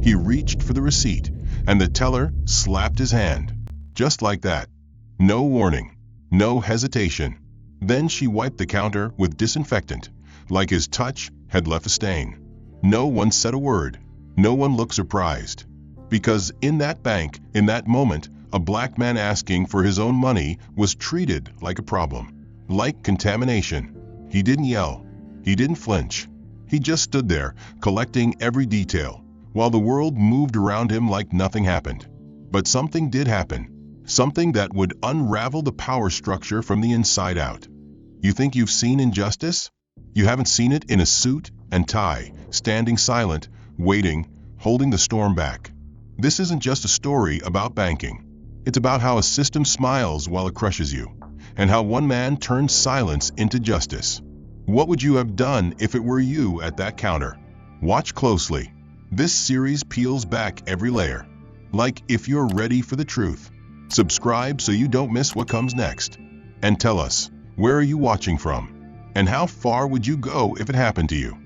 He reached for the receipt, and the teller slapped his hand. Just like that. No warning. No hesitation. Then she wiped the counter with disinfectant, like his touch had left a stain. No one said a word. No one looked surprised. Because in that bank, in that moment, a black man asking for his own money was treated like a problem. Like contamination. He didn't yell. He didn't flinch. He just stood there, collecting every detail, while the world moved around him like nothing happened. But something did happen. Something that would unravel the power structure from the inside out. You think you've seen injustice? You haven't seen it in a suit and tie, standing silent, waiting, holding the storm back. This isn't just a story about banking. It's about how a system smiles while it crushes you, and how one man turns silence into justice. What would you have done if it were you at that counter? Watch closely. This series peels back every layer. Like if you're ready for the truth. Subscribe so you don't miss what comes next. And tell us, where are you watching from? And how far would you go if it happened to you?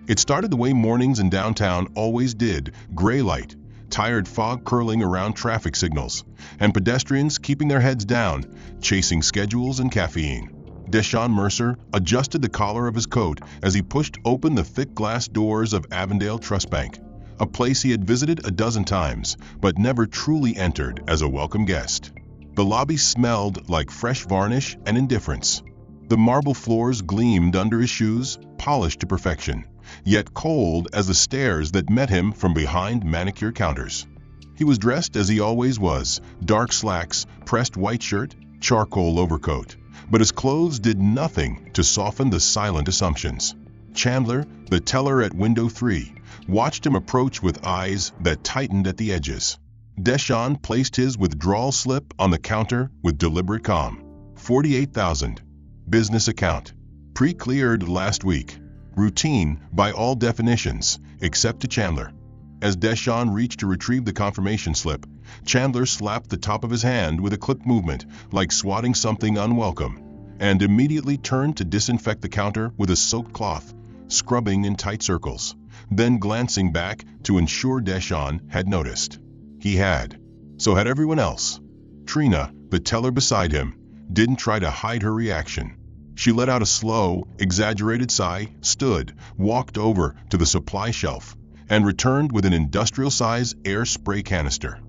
It started the way mornings in downtown always did, gray light, tired fog curling around traffic signals, and pedestrians keeping their heads down, chasing schedules and caffeine. Deshaun Mercer adjusted the collar of his coat as he pushed open the thick glass doors of Avondale Trust Bank, a place he had visited a dozen times, but never truly entered as a welcome guest. The lobby smelled like fresh varnish and indifference. The marble floors gleamed under his shoes, polished to perfection, yet cold as the stares that met him from behind manicure counters. He was dressed as he always was, dark slacks, pressed white shirt, charcoal overcoat, but his clothes did nothing to soften the silent assumptions. Chandler, the teller at window 3, watched him approach with eyes that tightened at the edges. Deshaun placed his withdrawal slip on the counter with deliberate calm. $48,000. Business account. Pre-cleared last week. Routine by all definitions, except to Chandler. As Deshaun reached to retrieve the confirmation slip, Chandler slapped the top of his hand with a clipped movement, like swatting something unwelcome, and immediately turned to disinfect the counter with a soaked cloth, scrubbing in tight circles, then glancing back to ensure Deshaun had noticed. He had. So had everyone else. Trina, the teller beside him, didn't try to hide her reaction. She let out a slow, exaggerated sigh, stood, walked over to the supply shelf, and returned with an industrial-size air spray canister.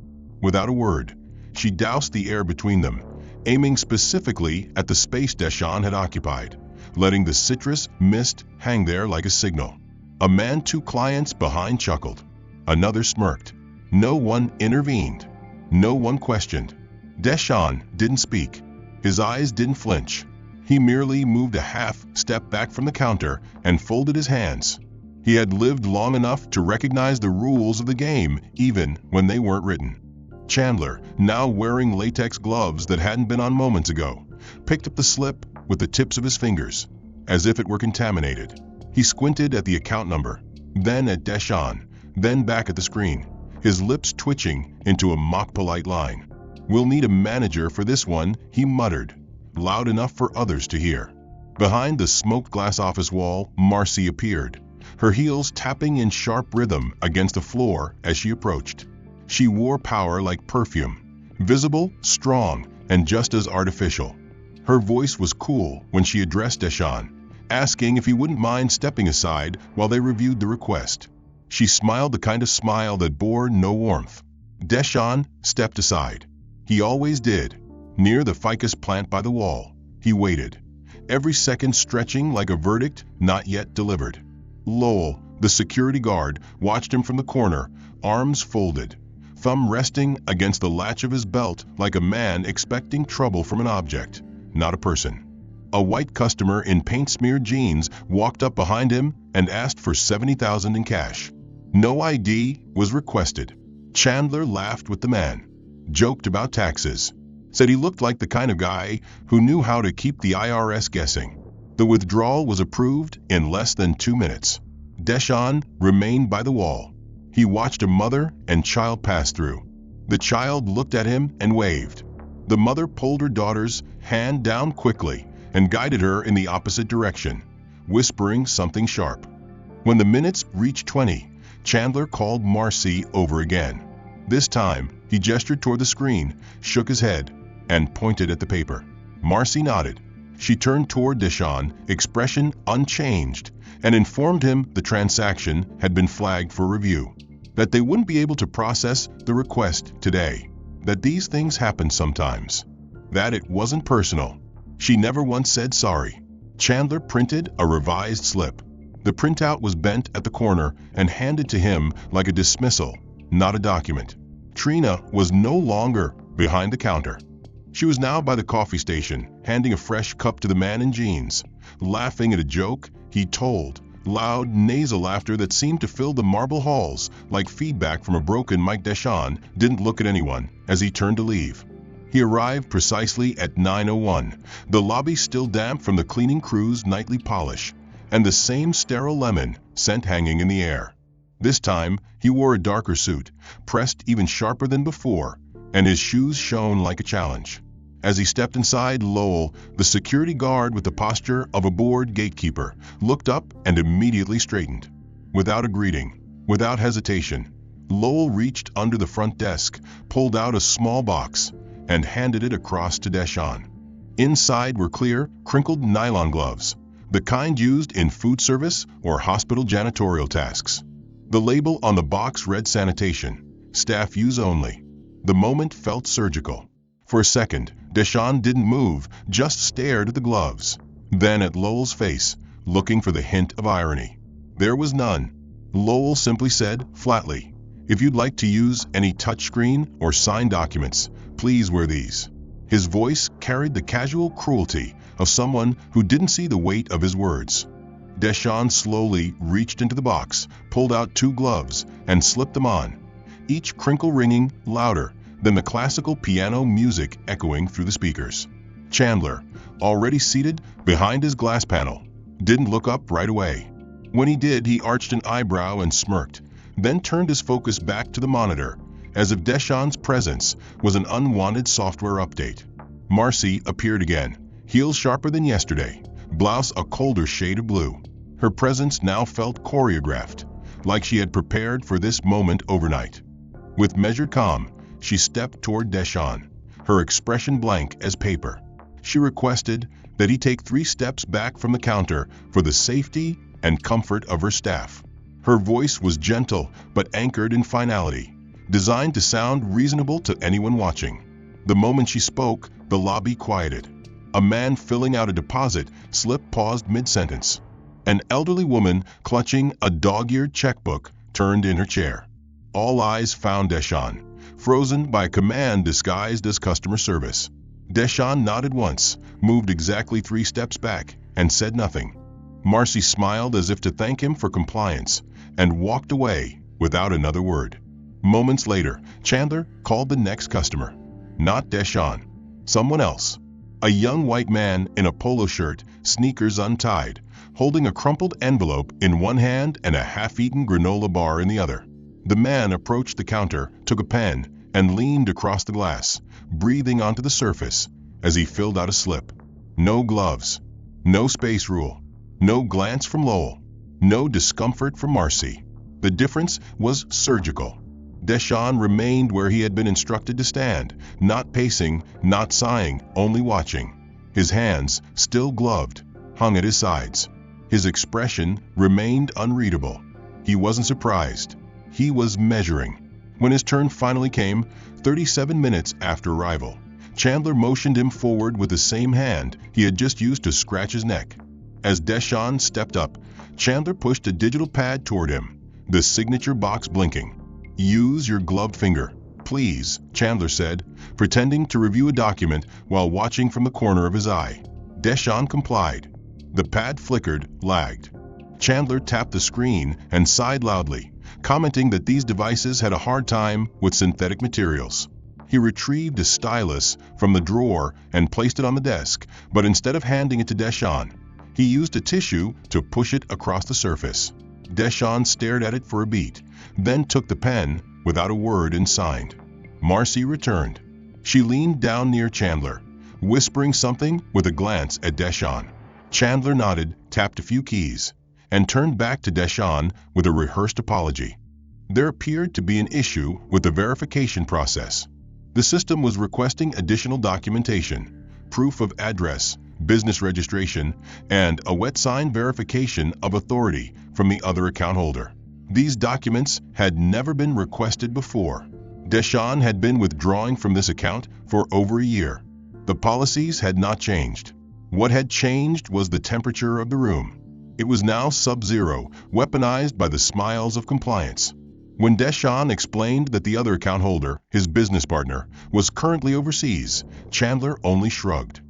Without a word, she doused the air between them, aiming specifically at the space Deshaun had occupied, letting the citrus mist hang there like a signal. A man 2 clients behind chuckled. Another smirked. No one intervened. No one questioned. Deshaun didn't speak. His eyes didn't flinch. He merely moved a half step back from the counter and folded his hands. He had lived long enough to recognize the rules of the game, even when they weren't written. Chandler, now wearing latex gloves that hadn't been on moments ago, picked up the slip with the tips of his fingers, as if it were contaminated. He squinted at the account number, then at Deshaun, then back at the screen, his lips twitching into a mock-polite line. "We'll need a manager for this one," he muttered, loud enough for others to hear. Behind the smoked glass office wall, Marcy appeared, her heels tapping in sharp rhythm against the floor as she approached. She wore power like perfume, visible, strong, and just as artificial. Her voice was cool when she addressed Deshaun, asking if he wouldn't mind stepping aside while they reviewed the request. She smiled the kind of smile that bore no warmth. Deshaun stepped aside. He always did. Near the ficus plant by the wall, he waited, every second stretching like a verdict not yet delivered. Lowell, the security guard, watched him from the corner, arms folded, thumb resting against the latch of his belt like a man expecting trouble from an object, not a person. A white customer in paint-smeared jeans walked up behind him and asked for $70,000 in cash. No ID was requested. Chandler laughed with the man, joked about taxes, said he looked like the kind of guy who knew how to keep the IRS guessing. The withdrawal was approved in less than 2 minutes. Deshaun remained by the wall. He watched a mother and child pass through. The child looked at him and waved. The mother pulled her daughter's hand down quickly and guided her in the opposite direction, whispering something sharp. When the minutes reached 20, Chandler called Marcy over again. This time, he gestured toward the screen, shook his head, and pointed at the paper. Marcy nodded. She turned toward Deshawn, expression unchanged, and informed him the transaction had been flagged for review, that they wouldn't be able to process the request today, that these things happen sometimes, that it wasn't personal. She never once said sorry. Chandler printed a revised slip. The printout was bent at the corner and handed to him like a dismissal, not a document. Trina was no longer behind the counter. She was now by the coffee station, handing a fresh cup to the man in jeans, laughing at a joke he told, loud nasal laughter that seemed to fill the marble halls like feedback from a broken mic. Deshawn didn't look at anyone as he turned to leave. He arrived precisely at 9:01, the lobby still damp from the cleaning crew's nightly polish, and the same sterile lemon scent hanging in the air. This time, he wore a darker suit, pressed even sharper than before, and his shoes shone like a challenge. As he stepped inside, Lowell, the security guard with the posture of a bored gatekeeper, looked up and immediately straightened. Without a greeting, without hesitation, Lowell reached under the front desk, pulled out a small box, and handed it across to Deshawn. Inside were clear, crinkled nylon gloves, the kind used in food service or hospital janitorial tasks. The label on the box read sanitation, staff use only. The moment felt surgical. For a second, Deshawn didn't move, just stared at the gloves, then at Lowell's face, looking for the hint of irony. There was none. Lowell simply said, flatly, "If you'd like to use any touchscreen or sign documents, please wear these." His voice carried the casual cruelty of someone who didn't see the weight of his words. Deshawn slowly reached into the box, pulled out 2 gloves, and slipped them on, each crinkle ringing louder than the classical piano music echoing through the speakers. Chandler, already seated behind his glass panel, didn't look up right away. When he did, he arched an eyebrow and smirked, then turned his focus back to the monitor, as if Deshawn's presence was an unwanted software update. Marcy appeared again, heels sharper than yesterday, blouse a colder shade of blue. Her presence now felt choreographed, like she had prepared for this moment overnight. With measured calm, she stepped toward Deshawn, her expression blank as paper. She requested that he take 3 steps back from the counter for the safety and comfort of her staff. Her voice was gentle but anchored in finality, designed to sound reasonable to anyone watching. The moment she spoke, the lobby quieted. A man filling out a deposit slip paused mid-sentence. An elderly woman clutching a dog-eared checkbook turned in her chair. All eyes found Deshawn, frozen by a command disguised as customer service. Deshawn nodded once, moved exactly 3 steps back, and said nothing. Marcy smiled as if to thank him for compliance, and walked away without another word. Moments later, Chandler called the next customer. Not Deshawn. Someone else. A young white man in a polo shirt, sneakers untied, holding a crumpled envelope in one hand and a half-eaten granola bar in the other. The man approached the counter, took a pen, and leaned across the glass, breathing onto the surface as he filled out a slip. No gloves. No space rule. No glance from Lowell. No discomfort from Marcy. The difference was surgical. Deshawn remained where he had been instructed to stand, not pacing, not sighing, only watching. His hands, still gloved, hung at his sides. His expression remained unreadable. He wasn't surprised. He was measuring. When his turn finally came, 37 minutes after arrival, Chandler motioned him forward with the same hand he had just used to scratch his neck. As Deshawn stepped up, Chandler pushed a digital pad toward him, the signature box blinking. "Use your gloved finger, please," Chandler said, pretending to review a document while watching from the corner of his eye. Deshawn complied. The pad flickered, lagged. Chandler tapped the screen and sighed loudly, commenting that these devices had a hard time with synthetic materials. He retrieved a stylus from the drawer and placed it on the desk, but instead of handing it to Deshawn, he used a tissue to push it across the surface. Deshawn stared at it for a beat, then took the pen without a word and signed. Marcy returned. She leaned down near Chandler, whispering something with a glance at Deshawn. Chandler nodded, tapped a few keys, and turned back to Deshawn with a rehearsed apology. There appeared to be an issue with the verification process. The system was requesting additional documentation, proof of address, business registration, and a wet sign verification of authority from the other account holder. These documents had never been requested before. Deshawn had been withdrawing from this account for over a year. The policies had not changed. What had changed was the temperature of the room. It was now sub-zero, weaponized by the smiles of compliance. When Deshawn explained that the other account holder, his business partner, was currently overseas, Chandler only shrugged.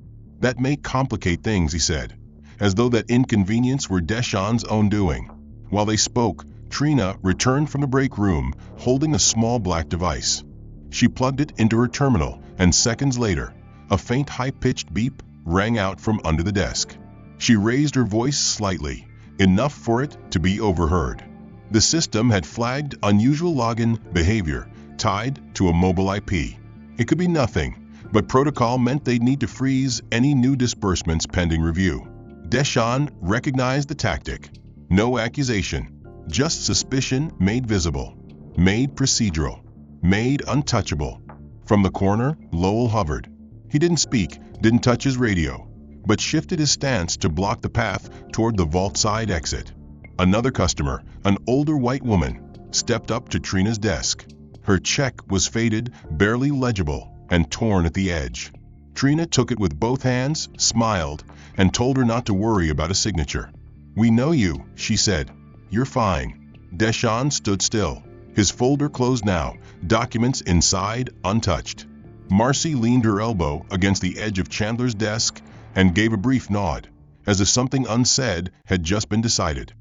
That may complicate things, he said, as though that inconvenience were Deshawn's own doing. While they spoke, Trina returned from the break room holding a small black device. She plugged it into her terminal, and seconds later, a faint high-pitched beep rang out from under the desk. She raised her voice slightly, enough for it to be overheard. The system had flagged unusual login behavior tied to a mobile IP. It could be nothing, but protocol meant they'd need to freeze any new disbursements pending review. Deshawn recognized the tactic. No accusation, just suspicion made visible, made procedural, made untouchable. From the corner, Lowell hovered. He didn't speak, didn't touch his radio, but shifted his stance to block the path toward the vault side exit. Another customer, an older white woman, stepped up to Trina's desk. Her check was faded, barely legible, and torn at the edge. Trina took it with both hands, smiled, and told her not to worry about a signature. "We know you," she said. "You're fine." Deshawn stood still. His folder closed now, documents inside untouched. Marcy leaned her elbow against the edge of Chandler's desk and gave a brief nod, as if something unsaid had just been decided.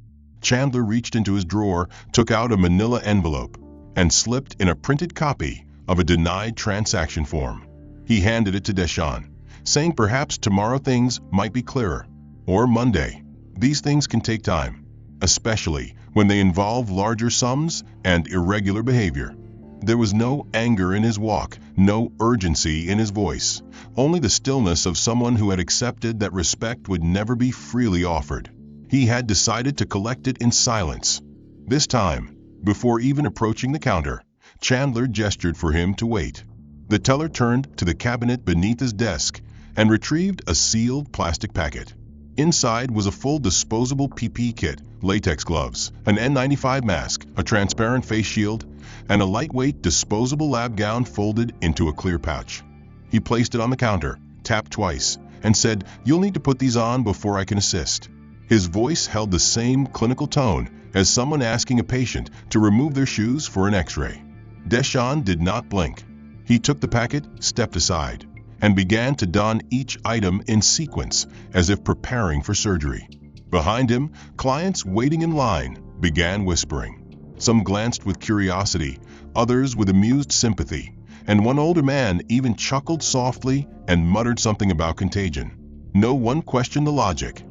Chandler reached into his drawer, took out a manila envelope, and slipped in a printed copy of a denied transaction form. He handed it to Deshawn, saying perhaps tomorrow things might be clearer, or Monday. These things can take time, especially when they involve larger sums and irregular behavior. There was no anger in his walk, no urgency in his voice, only the stillness of someone who had accepted that respect would never be freely offered. He had decided to collect it in silence. This time, before even approaching the counter, Chandler gestured for him to wait. The teller turned to the cabinet beneath his desk and retrieved a sealed plastic packet. Inside was a full disposable PPE kit, latex gloves, an N95 mask, a transparent face shield, and a lightweight disposable lab gown folded into a clear pouch. He placed it on the counter, tapped twice, and said, "You'll need to put these on before I can assist." His voice held the same clinical tone as someone asking a patient to remove their shoes for an X-ray. Deshawn did not blink. He took the packet, stepped aside, and began to don each item in sequence as if preparing for surgery. Behind him, clients waiting in line began whispering. Some glanced with curiosity, others with amused sympathy, and one older man even chuckled softly and muttered something about contagion. No one questioned the logic.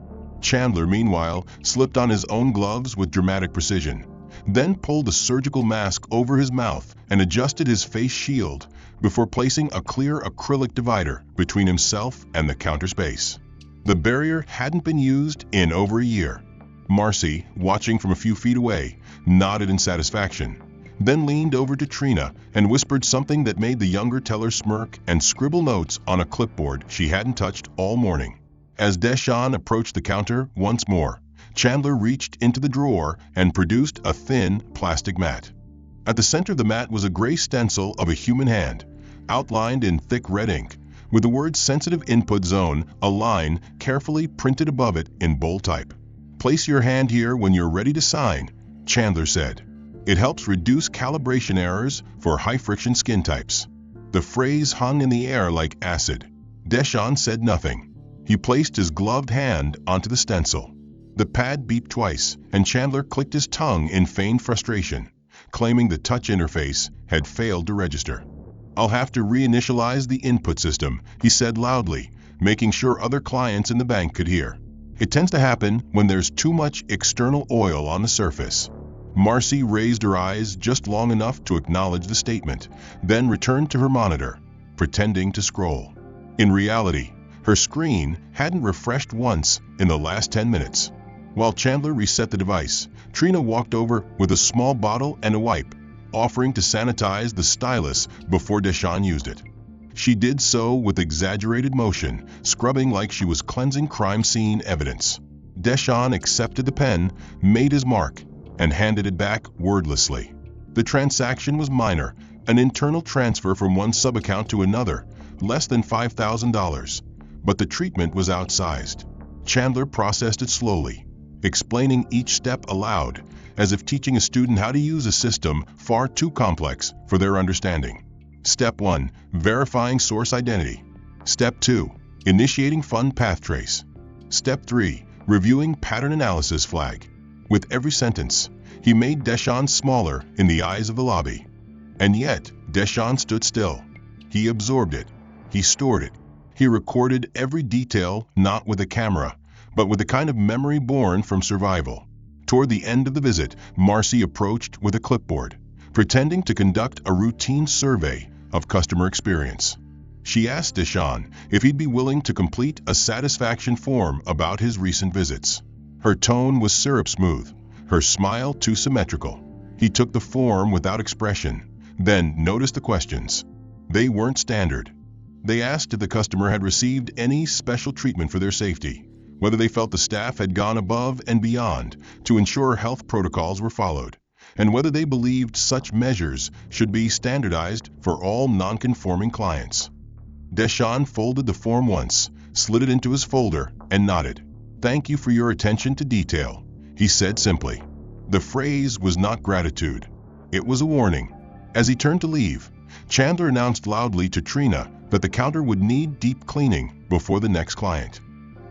Chandler, meanwhile, slipped on his own gloves with dramatic precision, then pulled a surgical mask over his mouth and adjusted his face shield before placing a clear acrylic divider between himself and the counter space. The barrier hadn't been used in over a year. Marcy, watching from a few feet away, nodded in satisfaction, then leaned over to Trina and whispered something that made the younger teller smirk and scribble notes on a clipboard she hadn't touched all morning. As Deshawn approached the counter once more, Chandler reached into the drawer and produced a thin plastic mat. At the center of the mat was a gray stencil of a human hand, outlined in thick red ink, with the word "sensitive input zone," a line carefully printed above it in bold type. "Place your hand here when you're ready to sign," Chandler said. "It helps reduce calibration errors for high-friction skin types." The phrase hung in the air like acid. Deshawn said nothing. He placed his gloved hand onto the stencil. The pad beeped twice, and Chandler clicked his tongue in feigned frustration, claiming the touch interface had failed to register. "I'll have to reinitialize the input system," he said loudly, making sure other clients in the bank could hear. "It tends to happen when there's too much external oil on the surface." Marcy raised her eyes just long enough to acknowledge the statement, then returned to her monitor, pretending to scroll. In reality, her screen hadn't refreshed once in the last 10 minutes. While Chandler reset the device, Trina walked over with a small bottle and a wipe offering to sanitize the stylus before Deshawn used it. She did so with exaggerated motion, scrubbing like she was cleansing crime scene evidence. Deshawn accepted the pen, made his mark, and handed it back wordlessly. The transaction was minor, an internal transfer from one subaccount to another, less than $5,000, but the treatment was outsized. Chandler processed it slowly, explaining each step aloud, as if teaching a student how to use a system far too complex for their understanding. Step 1. Verifying source identity. Step 2. Initiating fund path trace. Step 3. Reviewing pattern analysis flag. With every sentence, he made Deshawn smaller in the eyes of the lobby. And yet, Deshawn stood still. He absorbed it. He stored it. He recorded every detail, not with a camera, but with the kind of memory born from survival. Toward the end of the visit, Marcy approached with a clipboard, pretending to conduct a routine survey of customer experience. She asked Deshawn if he'd be willing to complete a satisfaction form about his recent visits. Her tone was syrup smooth, her smile too symmetrical. He took the form without expression, then noticed the questions. They weren't standard. They asked if the customer had received any special treatment for their safety, whether they felt the staff had gone above and beyond to ensure health protocols were followed, and whether they believed such measures should be standardized for all non-conforming clients. Deshawn folded the form once, slid it into his folder, and nodded. "Thank you for your attention to detail," he said simply. The phrase was not gratitude. It was a warning. As he turned to leave, Chandler announced loudly to Trina that the counter would need deep cleaning before the next client.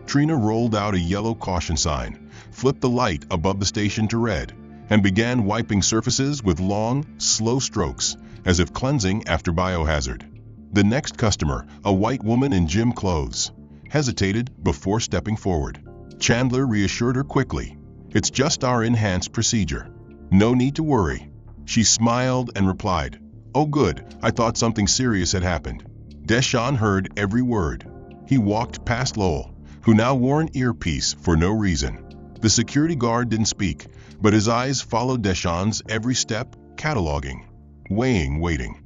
Trina rolled out a yellow caution sign, flipped the light above the station to red, and began wiping surfaces with long, slow strokes, as if cleansing after biohazard. The next customer, a white woman in gym clothes, hesitated before stepping forward. Chandler reassured her quickly. "It's just our enhanced procedure. No need to worry." She smiled and replied, "Oh good, I thought something serious had happened." Deshawn heard every word. He walked past Lowell, who now wore an earpiece for no reason. The security guard didn't speak, but his eyes followed Deshawn's every step, cataloging, weighing, waiting.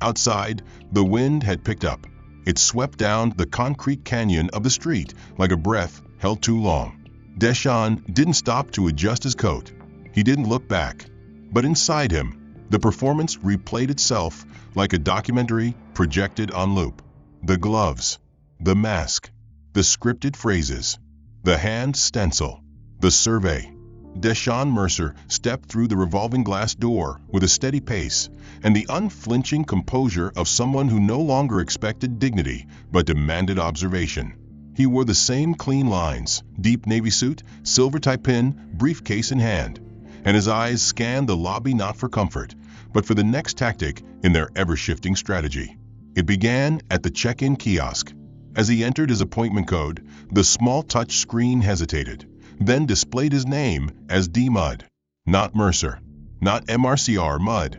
Outside, the wind had picked up. It swept down the concrete canyon of the street like a breath held too long. Deshawn didn't stop to adjust his coat. He didn't look back. But inside him, the performance replayed itself like a documentary projected on loop. The gloves, the mask, the scripted phrases, the hand stencil, the survey. Deshawn Mercer stepped through the revolving glass door with a steady pace and the unflinching composure of someone who no longer expected dignity but demanded observation. He wore the same clean lines, deep navy suit, silver tie pin, briefcase in hand, and his eyes scanned the lobby not for comfort, but for the next tactic in their ever-shifting strategy. It began at the check-in kiosk. As he entered his appointment code, the small touch screen hesitated, then displayed his name as D. Mudd. Not Mercer, not MRCR Mudd.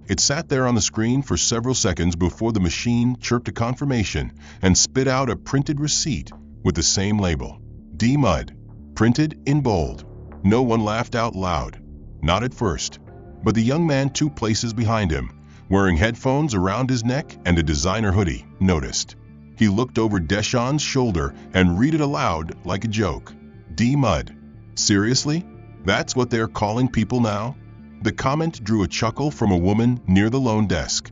It sat there on the screen for several seconds before the machine chirped a confirmation and spit out a printed receipt with the same label. D. Mudd, printed in bold. No one laughed out loud. Not at first. But the young man 2 places behind him, wearing headphones around his neck and a designer hoodie, noticed. He looked over Deshawn's shoulder and read it aloud like a joke. D. Mudd. Seriously? That's what they're calling people now? The comment drew a chuckle from a woman near the loan desk.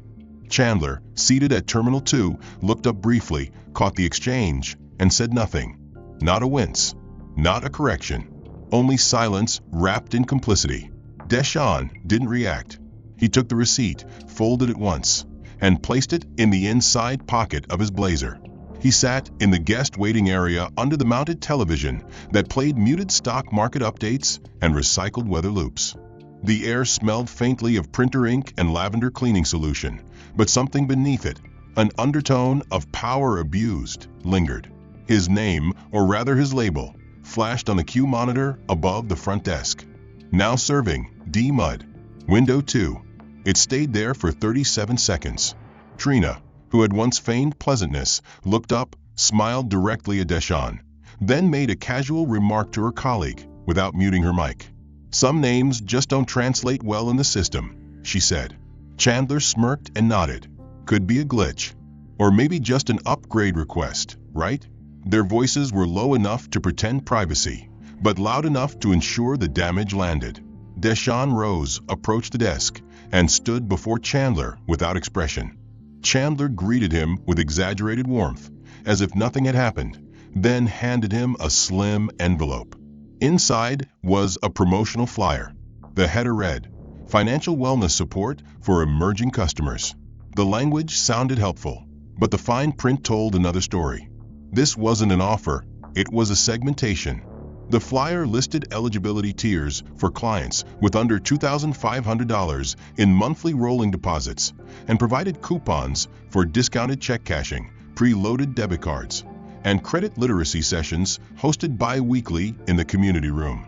Chandler, seated at Terminal 2, looked up briefly, caught the exchange, and said nothing. Not a wince. Not a correction. Only silence wrapped in complicity. Deshawn didn't react. He took the receipt, folded it once, and placed it in the inside pocket of his blazer. He sat in the guest waiting area under the mounted television that played muted stock market updates and recycled weather loops. The air smelled faintly of printer ink and lavender cleaning solution, but something beneath it, an undertone of power abused, lingered. His name, or rather his label, flashed on the queue monitor above the front desk. Now serving, D. Mudd. Window 2. It stayed there for 37 seconds. Trina, who had once feigned pleasantness, looked up, smiled directly at Deshawn, then made a casual remark to her colleague without muting her mic. "Some names just don't translate well in the system," she said. Chandler smirked and nodded. Could be a glitch. Or maybe just an upgrade request, right? Their voices were low enough to pretend privacy, but loud enough to ensure the damage landed. Deshawn rose, approached the desk, and stood before Chandler without expression. Chandler greeted him with exaggerated warmth, as if nothing had happened, then handed him a slim envelope. Inside was a promotional flyer. The header read, "Financial wellness support for emerging customers." The language sounded helpful, but the fine print told another story. This wasn't an offer, it was a segmentation. The flyer listed eligibility tiers for clients with under $2,500 in monthly rolling deposits and provided coupons for discounted check cashing, pre-loaded debit cards, and credit literacy sessions hosted bi-weekly in the community room.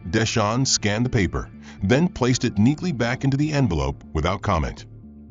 Deshawn scanned the paper, then placed it neatly back into the envelope without comment.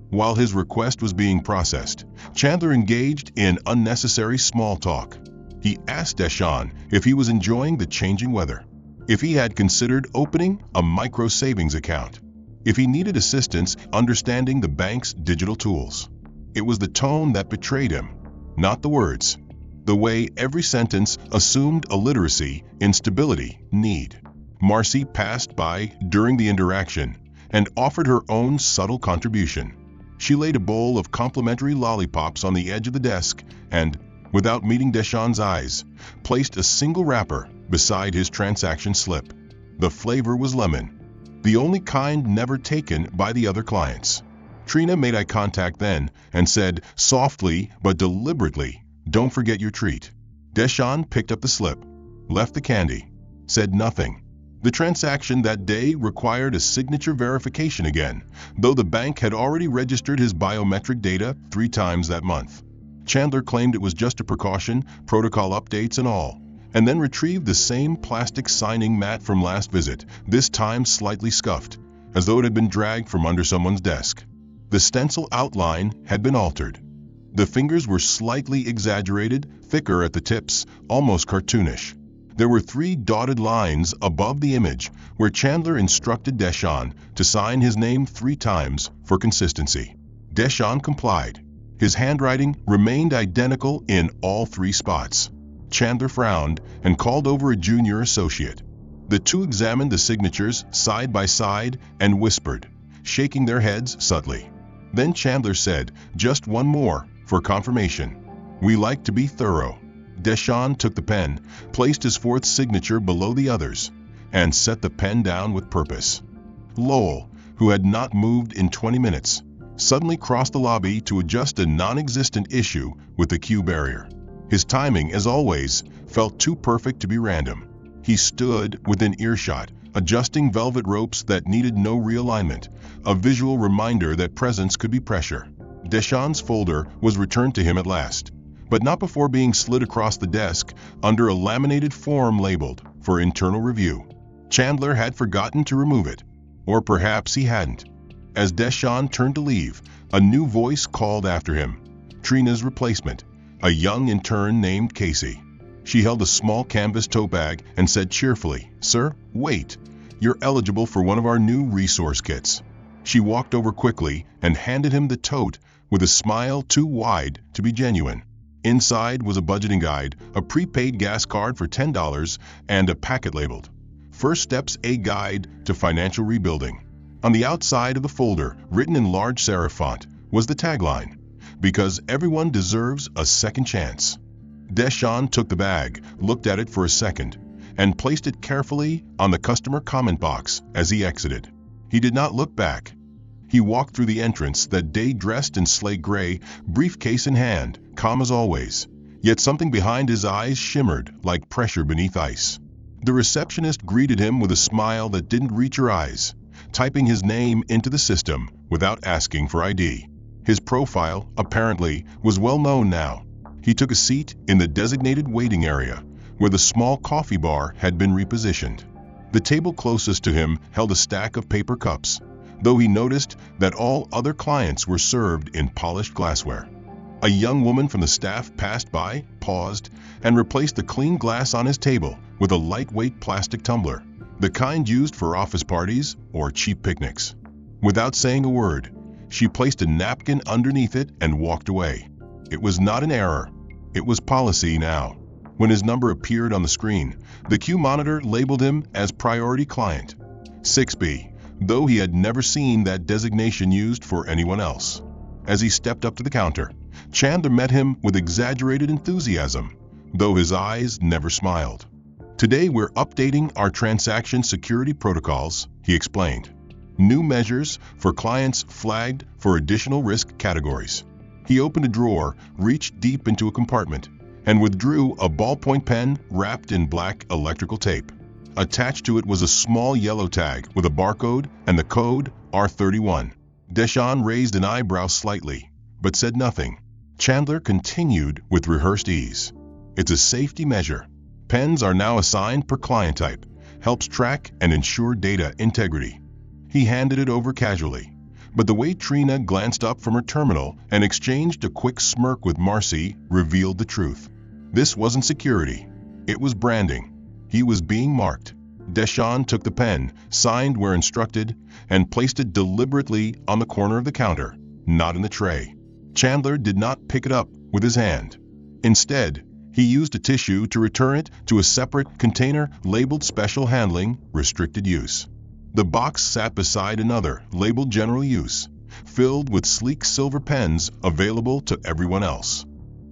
While his request was being processed, Chandler engaged in unnecessary small talk. He asked Deshawn if he was enjoying the changing weather, if he had considered opening a micro savings account, if he needed assistance understanding the bank's digital tools. It was the tone that betrayed him, not the words. The way every sentence assumed illiteracy, instability, need. Marcy passed by during the interaction and offered her own subtle contribution. She laid a bowl of complimentary lollipops on the edge of the desk and, without meeting Deshawn's eyes, placed a single wrapper beside his transaction slip. The flavor was lemon, the only kind never taken by the other clients. Trina made eye contact then and said, softly but deliberately, "Don't forget your treat." Deshawn picked up the slip, left the candy, said nothing. The transaction that day required a signature verification again, though the bank had already registered his biometric data 3 times that month. Chandler claimed it was just a precaution, protocol updates and all, and then retrieved the same plastic signing mat from last visit, this time slightly scuffed, as though it had been dragged from under someone's desk. The stencil outline had been altered. The fingers were slightly exaggerated, thicker at the tips, almost cartoonish. There were 3 dotted lines above the image where Chandler instructed Deshawn to sign his name 3 times for consistency. Deshawn complied. His handwriting remained identical in all 3 spots. Chandler frowned and called over a junior associate. The 2 examined the signatures side by side and whispered, shaking their heads subtly. Then Chandler said, "Just one more, for confirmation. We like to be thorough." Deshawn took the pen, placed his 4th signature below the others, and set the pen down with purpose. Lowell, who had not moved in 20 minutes, suddenly crossed the lobby to adjust a non-existent issue with the queue barrier. His timing, as always, felt too perfect to be random. He stood within earshot, adjusting velvet ropes that needed no realignment, a visual reminder that presence could be pressure. Deshawn's folder was returned to him at last, but not before being slid across the desk under a laminated form labeled for internal review. Chandler had forgotten to remove it, or perhaps he hadn't. As Deshawn turned to leave, a new voice called after him, Trina's replacement, a young intern named Casey. She held a small canvas tote bag and said cheerfully, "Sir, wait. You're eligible for one of our new resource kits." She walked over quickly and handed him the tote with a smile too wide to be genuine. Inside was a budgeting guide, a prepaid gas card for $10, and a packet labeled, "First Steps, a Guide to Financial Rebuilding." On the outside of the folder, written in large serif font, was the tagline, "Because everyone deserves a second chance." Deshawn took the bag, looked at it for a second, and placed it carefully on the customer comment box as he exited. He did not look back. He walked through the entrance that day dressed in slate gray, briefcase in hand, calm as always, yet something behind his eyes shimmered like pressure beneath ice. The receptionist greeted him with a smile that didn't reach her eyes, typing his name into the system without asking for ID. His profile, apparently, was well known now. He took a seat in the designated waiting area, where the small coffee bar had been repositioned. The table closest to him held a stack of paper cups, though he noticed that all other clients were served in polished glassware. A young woman from the staff passed by, paused, and replaced the clean glass on his table with a lightweight plastic tumbler, the kind used for office parties or cheap picnics. Without saying a word, She placed a napkin underneath it and walked away. It was not an error. It was policy now. When his number appeared on the screen, the queue monitor labeled him as priority client 6B, though he had never seen that designation used for anyone else. As he stepped up to the counter, Chandler met him with exaggerated enthusiasm, though his eyes never smiled. "Today we're updating our transaction security protocols," he explained. "New measures for clients flagged for additional risk categories." He opened a drawer, reached deep into a compartment, and withdrew a ballpoint pen wrapped in black electrical tape. Attached to it was a small yellow tag with a barcode and the code R31. Deshawn raised an eyebrow slightly, but said nothing. Chandler continued with rehearsed ease. "It's a safety measure. Pens are now assigned per client type. Helps track and ensure data integrity." He handed it over casually, but the way Trina glanced up from her terminal and exchanged a quick smirk with Marcy revealed the truth. This wasn't security. It was branding. He was being marked. Deshawn took the pen, signed where instructed, and placed it deliberately on the corner of the counter, not in the tray. Chandler did not pick it up with his hand. Instead, he used a tissue to return it to a separate container labeled Special Handling, Restricted Use. The box sat beside another labeled General Use, filled with sleek silver pens available to everyone else.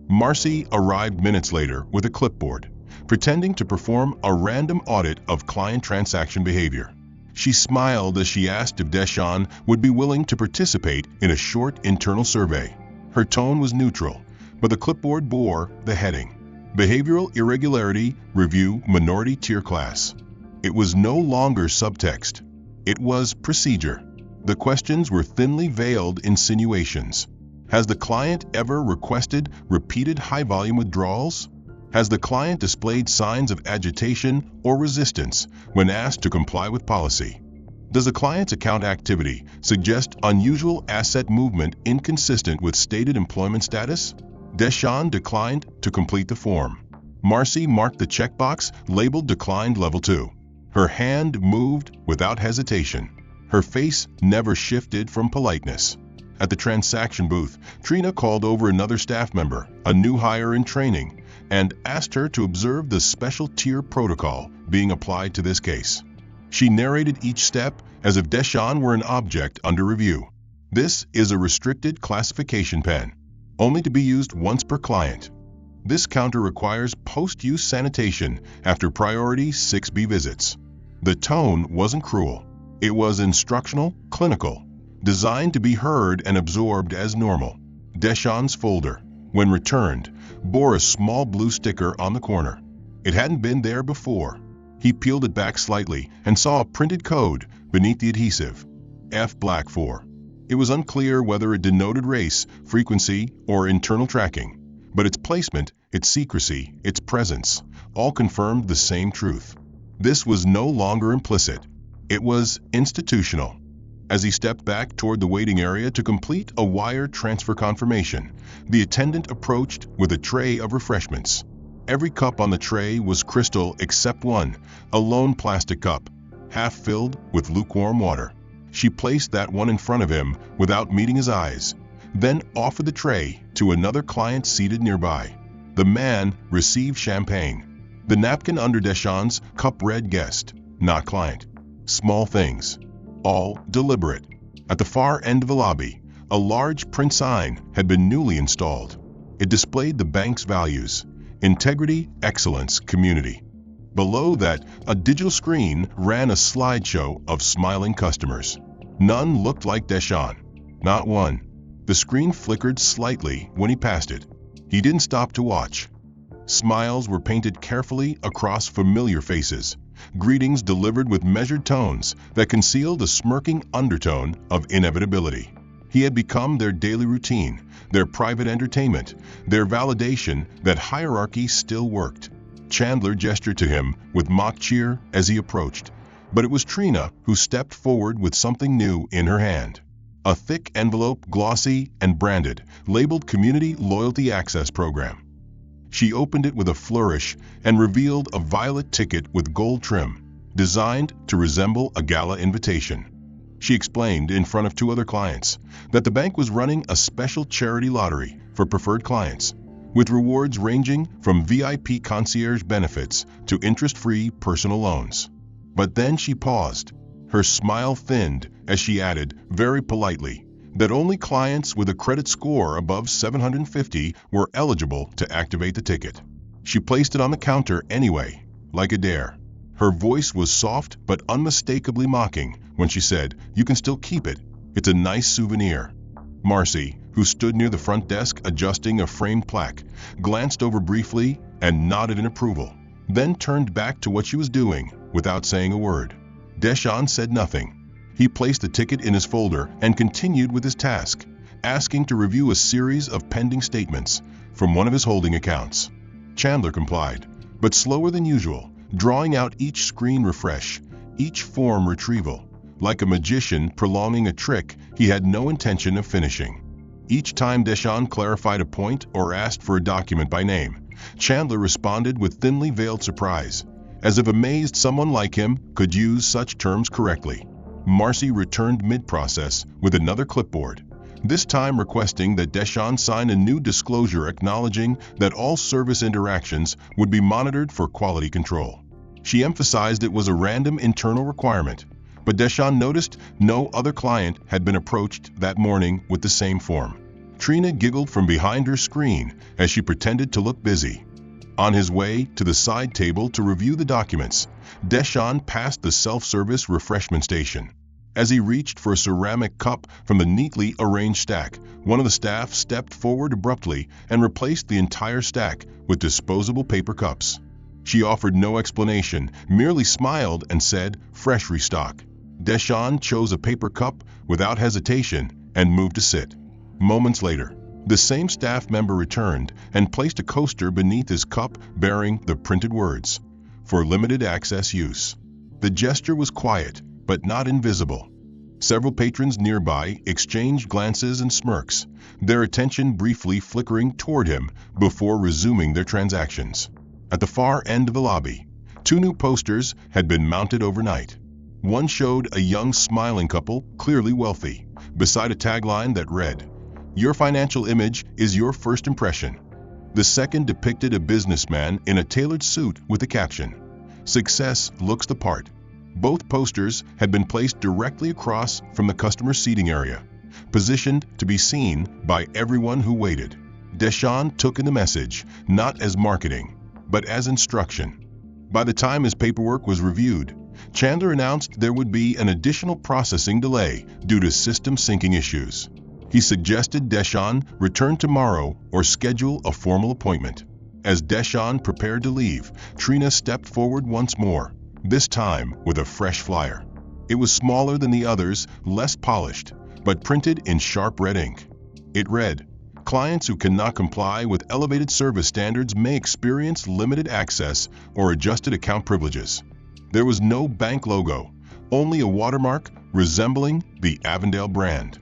Marcy arrived minutes later with a clipboard, pretending to perform a random audit of client transaction behavior. She smiled as she asked if Deshawn would be willing to participate in a short internal survey. Her tone was neutral, but the clipboard bore the heading, Behavioral Irregularity Review Minority Tier Class. It was no longer subtext. It was procedure. The questions were thinly veiled insinuations. Has the client ever requested repeated high-volume withdrawals? Has the client displayed signs of agitation or resistance when asked to comply with policy? Does the client's account activity suggest unusual asset movement inconsistent with stated employment status? Deshawn declined to complete the form. Marcy marked the checkbox labeled Declined Level 2. Her hand moved without hesitation. Her face never shifted from politeness. At the transaction booth, Trina called over another staff member, a new hire in training, and asked her to observe the special tier protocol being applied to this case. She narrated each step as if Deshawn were an object under review. "This is a restricted classification pen, only to be used once per client. This counter requires post-use sanitation after priority 6B visits." The tone wasn't cruel. It was instructional, clinical, designed to be heard and absorbed as normal. Deshawn's folder, when returned, bore a small blue sticker on the corner. It hadn't been there before. He peeled it back slightly and saw a printed code beneath the adhesive, F Black 4. It was unclear whether it denoted race, frequency, or internal tracking, but its placement, its secrecy, its presence, all confirmed the same truth. This was no longer implicit. It was institutional. As he stepped back toward the waiting area to complete a wire transfer confirmation, the attendant approached with a tray of refreshments. Every cup on the tray was crystal except one, a lone plastic cup, half filled with lukewarm water. She placed that one in front of him without meeting his eyes, then offered the tray to another client seated nearby. The man received champagne. The napkin under Deshawn's cup read guest, not client. Small things, all deliberate. At the far end of the lobby, a large print sign had been newly installed. It displayed the bank's values: integrity, excellence, community. Below that, a digital screen ran a slideshow of smiling customers. None looked like Deshawn. Not one. The screen flickered slightly when he passed it. He didn't stop to watch. Smiles were painted carefully across familiar faces. Greetings delivered with measured tones that concealed a smirking undertone of inevitability. He had become their daily routine, their private entertainment, their validation that hierarchy still worked. Chandler gestured to him with mock cheer as he approached, but it was Trina who stepped forward with something new in her hand. A thick envelope, glossy and branded, labeled Community Loyalty Access Program. She opened it with a flourish and revealed a violet ticket with gold trim, designed to resemble a gala invitation. She explained in front of 2 other clients that the bank was running a special charity lottery for preferred clients, with rewards ranging from VIP concierge benefits to interest-free personal loans. But then she paused. Her smile thinned as she added, very politely, that only clients with a credit score above 750 were eligible to activate the ticket. She placed it on the counter anyway, like a dare. Her voice was soft but unmistakably mocking when she said, "You can still keep it. It's a nice souvenir." Marcy, who stood near the front desk adjusting a framed plaque, glanced over briefly and nodded in approval, then turned back to what she was doing without saying a word. Deshawn said nothing. He placed the ticket in his folder and continued with his task, asking to review a series of pending statements from one of his holding accounts. Chandler complied, but slower than usual, drawing out each screen refresh, each form retrieval, like a magician prolonging a trick he had no intention of finishing. Each time Deshawn clarified a point or asked for a document by name, Chandler responded with thinly veiled surprise, as if amazed someone like him could use such terms correctly. Marcy returned mid-process with another clipboard, this time requesting that Deshawn sign a new disclosure acknowledging that all service interactions would be monitored for quality control. She emphasized it was a random internal requirement, but Deshawn noticed no other client had been approached that morning with the same form. Trina giggled from behind her screen as she pretended to look busy. On his way to the side table to review the documents, Deshawn passed the self-service refreshment station. As he reached for a ceramic cup from the neatly arranged stack, one of the staff stepped forward abruptly and replaced the entire stack with disposable paper cups. She offered no explanation, merely smiled and said, "Fresh restock." Deshawn chose a paper cup without hesitation and moved to sit. Moments later, the same staff member returned and placed a coaster beneath his cup bearing the printed words, "For limited access use." The gesture was quiet, but not invisible. Several patrons nearby exchanged glances and smirks, their attention briefly flickering toward him before resuming their transactions. At the far end of the lobby, 2 new posters had been mounted overnight. One showed a young smiling couple, clearly wealthy, beside a tagline that read, "Your financial image is your first impression." The second depicted a businessman in a tailored suit with the caption, "Success looks the part." Both posters had been placed directly across from the customer seating area, positioned to be seen by everyone who waited. Deshawn took in the message, not as marketing, but as instruction. By the time his paperwork was reviewed, Chandler announced there would be an additional processing delay due to system syncing issues. He suggested Deshawn return tomorrow or schedule a formal appointment. As Deshawn prepared to leave, Trina stepped forward once more, this time with a fresh flyer. It was smaller than the others, less polished, but printed in sharp red ink. It read, "Clients who cannot comply with elevated service standards may experience limited access or adjusted account privileges." There was no bank logo, only a watermark resembling the Avondale brand.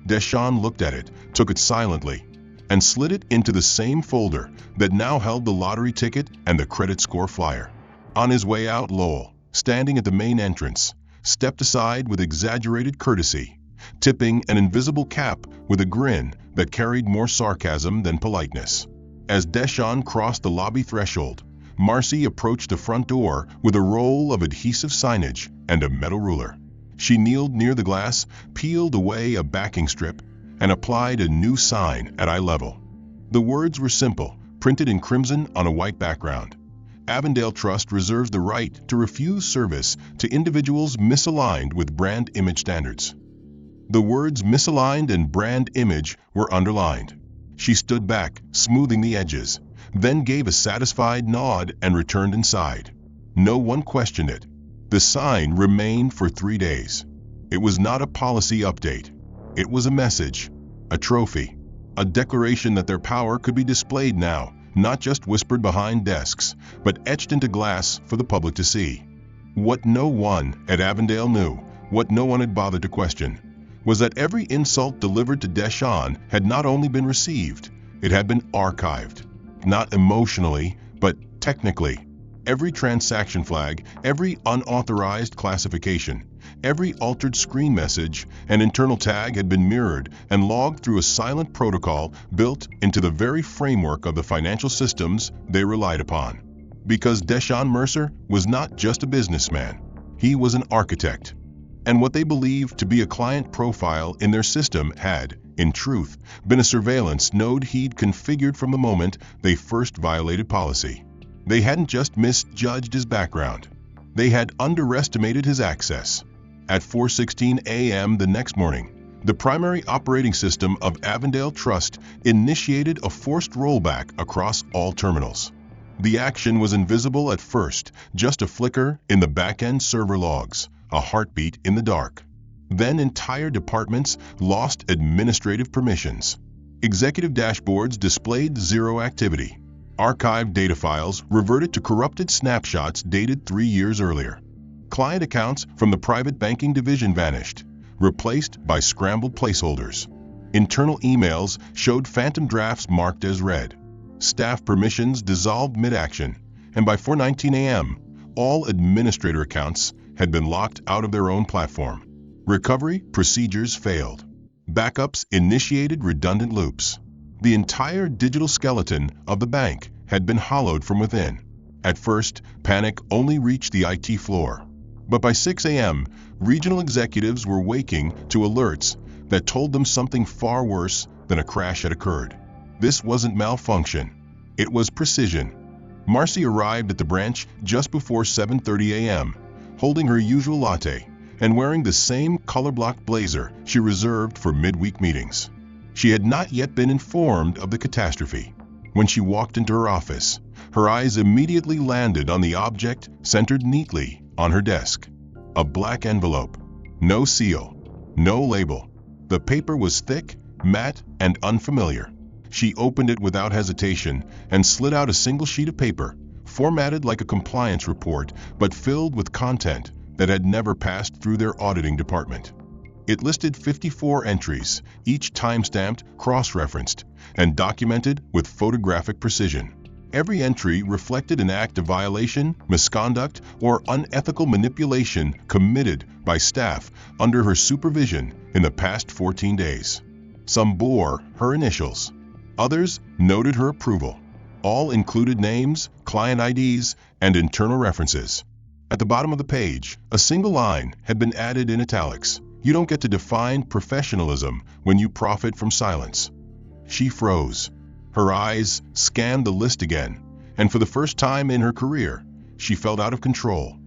Deshawn looked at it, took it silently, and slid it into the same folder that now held the lottery ticket and the credit score flyer. On his way out, Lowell, standing at the main entrance, stepped aside with exaggerated courtesy, tipping an invisible cap with a grin that carried more sarcasm than politeness. As Deshawn crossed the lobby threshold, Marcy approached the front door with a roll of adhesive signage and a metal ruler. She kneeled near the glass, peeled away a backing strip, and applied a new sign at eye level. The words were simple, printed in crimson on a white background. Avondale Trust reserves the right to refuse service to individuals misaligned with brand image standards. The words misaligned and brand image were underlined. She stood back, smoothing the edges, then gave a satisfied nod and returned inside. No one questioned it. The sign remained for 3 days. It was not a policy update. It was a message, a trophy, a declaration that their power could be displayed now, not just whispered behind desks, but etched into glass for the public to see. What no one at Avondale knew, what no one had bothered to question, was that every insult delivered to Deshawn had not only been received, it had been archived. Not emotionally, but technically. Every transaction flag, every unauthorized classification, Every altered screen message and internal tag had been mirrored and logged through a silent protocol built into the very framework of the financial systems they relied upon. Because Deshaun Mercer was not just a businessman, he was an architect. And what they believed to be a client profile in their system had, in truth, been a surveillance node he'd configured from the moment they first violated policy. They hadn't just misjudged his background. They had underestimated his access. At 4:16 a.m. the next morning, the primary operating system of Avondale Trust initiated a forced rollback across all terminals. The action was invisible at first, just a flicker in the back-end server logs, a heartbeat in the dark. Then entire departments lost administrative permissions. Executive dashboards displayed zero activity. Archived data files reverted to corrupted snapshots dated 3 years earlier. Client accounts from the private banking division vanished, replaced by scrambled placeholders. Internal emails showed phantom drafts marked as read. Staff permissions dissolved mid-action, and by 4:19 a.m., all administrator accounts had been locked out of their own platform. Recovery procedures failed. Backups initiated redundant loops. The entire digital skeleton of the bank had been hollowed from within. At first, panic only reached the IT floor. But by 6 a.m., regional executives were waking to alerts that told them something far worse than a crash had occurred. This wasn't malfunction. It was precision. Marcy arrived at the branch just before 7:30 a.m., holding her usual latte and wearing the same color-blocked blazer she reserved for midweek meetings. She had not yet been informed of the catastrophe. When she walked into her office, her eyes immediately landed on the object centered neatly on her desk. A black envelope. No seal. No label. The paper was thick, matte, and unfamiliar. She opened it without hesitation and slid out a single sheet of paper, formatted like a compliance report but filled with content that had never passed through their auditing department. It listed 54 entries, each time-stamped, cross-referenced, and documented with photographic precision. Every entry reflected an act of violation, misconduct, or unethical manipulation committed by staff under her supervision in the past 14 days. Some bore her initials. Others noted her approval. All included names, client IDs, and internal references. At the bottom of the page, a single line had been added in italics. You don't get to define professionalism when you profit from silence. She froze. Her eyes scanned the list again, and for the first time in her career, she felt out of control.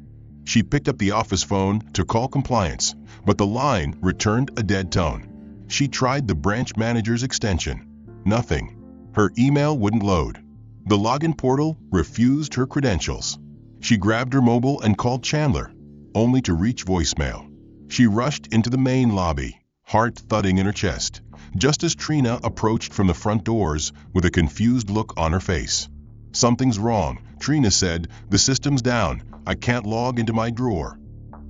She picked up the office phone to call compliance, but the line returned a dead tone. She tried the branch manager's extension. Nothing. Her email wouldn't load. The login portal refused her credentials. She grabbed her mobile and called Chandler, only to reach voicemail. She rushed into the main lobby, heart thudding in her chest, just as Trina approached from the front doors with a confused look on her face. "Something's wrong," Trina said. "The system's down. I can't log into my drawer."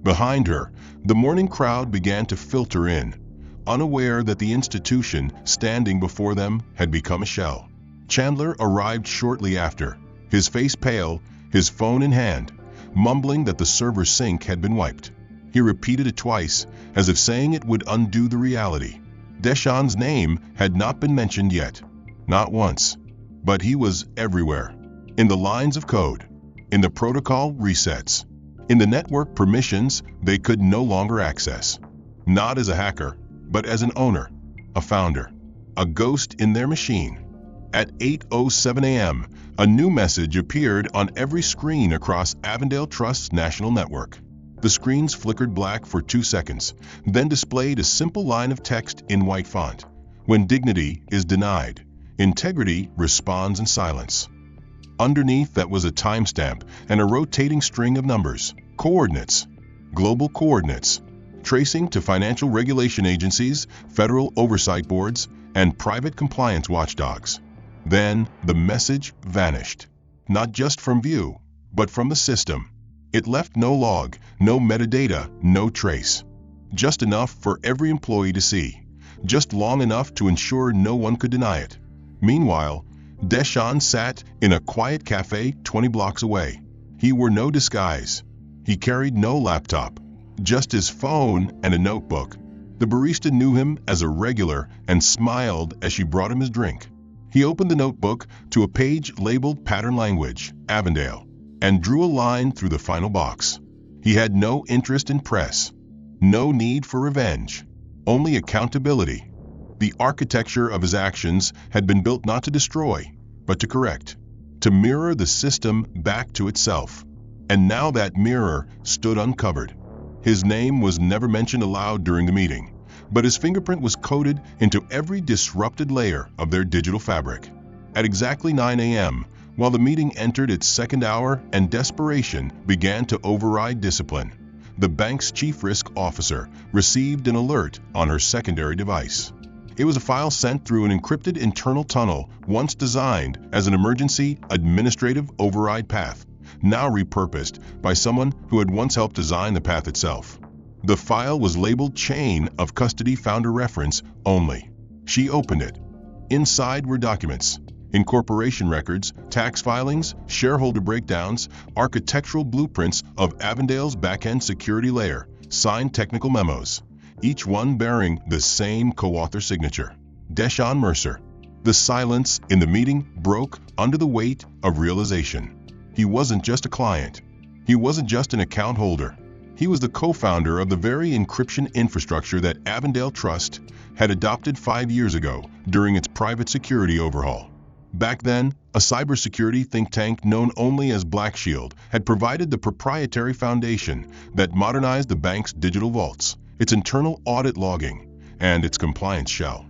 Behind her, the morning crowd began to filter in, unaware that the institution standing before them had become a shell. Chandler arrived shortly after, his face pale, his phone in hand, mumbling that the server sync had been wiped. He repeated it twice, as if saying it would undo the reality. Deshaun's name had not been mentioned yet. Not once. But he was everywhere. In the lines of code. In the protocol resets. In the network permissions they could no longer access. Not as a hacker, but as an owner, a founder, a ghost in their machine. At 8:07 a.m., a new message appeared on every screen across Avondale Trust's national network. The screens flickered black for 2 seconds, then displayed a simple line of text in white font. When dignity is denied, integrity responds in silence. Underneath that was a timestamp and a rotating string of numbers, coordinates, global coordinates, tracing to financial regulation agencies, federal oversight boards, and private compliance watchdogs. Then the message vanished, not just from view, but from the system. It left no log, no metadata, no trace. Just enough for every employee to see. Just long enough to ensure no one could deny it. Meanwhile, Deshaun sat in a quiet cafe 20 blocks away. He wore no disguise. He carried no laptop. just his phone and a notebook. The barista knew him as a regular and smiled as she brought him his drink. He opened the notebook to a page labeled Pattern Language, Avondale, and drew a line through the final box. He had no interest in press, no need for revenge, only accountability. The architecture of his actions had been built not to destroy, but to correct, to mirror the system back to itself. And now that mirror stood uncovered. His name was never mentioned aloud during the meeting, but his fingerprint was coded into every disrupted layer of their digital fabric. At exactly 9 a.m., while the meeting entered its second hour and desperation began to override discipline, the bank's chief risk officer received an alert on her secondary device. It was a file sent through an encrypted internal tunnel once designed as an emergency administrative override path, now repurposed by someone who had once helped design the path itself. The file was labeled Chain of Custody Founder Reference only. She opened it. Inside were documents, incorporation records, tax filings, shareholder breakdowns, architectural blueprints of Avondale's back-end security layer, signed technical memos, each one bearing the same co-author signature, Deshaun Mercer. The silence in the meeting broke under the weight of realization. He wasn't just a client. He wasn't just an account holder. He was the co-founder of the very encryption infrastructure that Avondale Trust had adopted 5 years ago during its private security overhaul. Back then, a cybersecurity think tank known only as Black Shield had provided the proprietary foundation that modernized the bank's digital vaults, its internal audit logging, and its compliance shell.